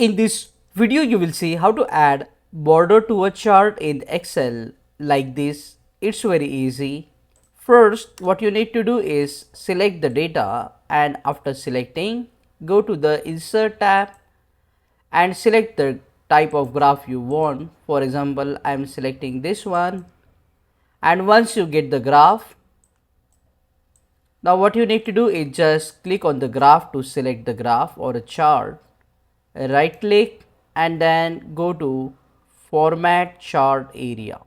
In this video, you will see how to add border to a chart in Excel like this. It's very easy. First, what you need to do is select the data, and after selecting, go to the Insert tab and select the type of graph you want. For example, I am selecting this one, and once you get the graph, now what you need to do is just click on the graph to select the graph or a chart. Right click and then go to format chart area.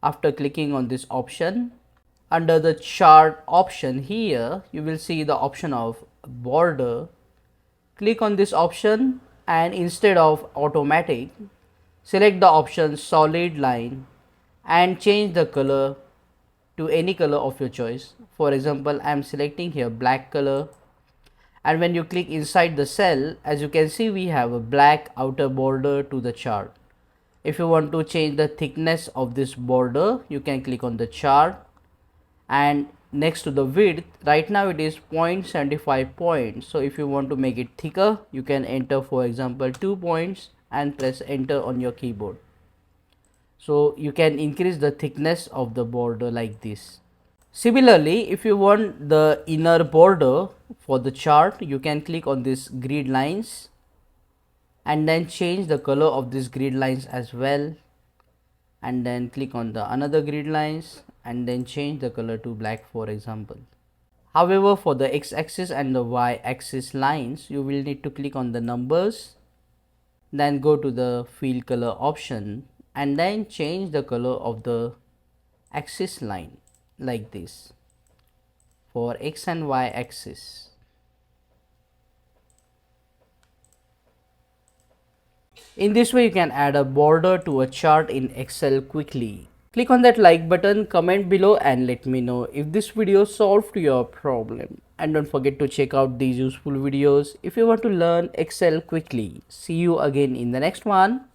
After clicking on this option, under the chart option here, you will see the option of border. Click on this option and instead of automatic, select the option solid line and change the color to any color of your choice. For example, I am selecting here black color, and when you click inside the cell, as you can see, we have a black outer border to the chart. If you want to change the thickness of this border, you can click on the chart, and next to the width, right now it is 0.75 points. So if you want to make it thicker, you can enter for example 2 points and press enter on your keyboard. So you can increase the thickness of the border like this. Similarly, if you want the inner border for the chart, you can click on this grid lines and then change the color of these grid lines as well, and then click on the another grid lines and then change the color to black for example. However, for the x-axis and the y-axis lines, you will need to click on the numbers, then go to the fill color option and then change the color of the axis line like this for x and y axis. In this way, you can add a border to a chart in Excel quickly. Click on that like button, comment below and let me know if this video solved your problem. And don't forget to check out these useful videos if you want to learn Excel quickly. See you again in the next one.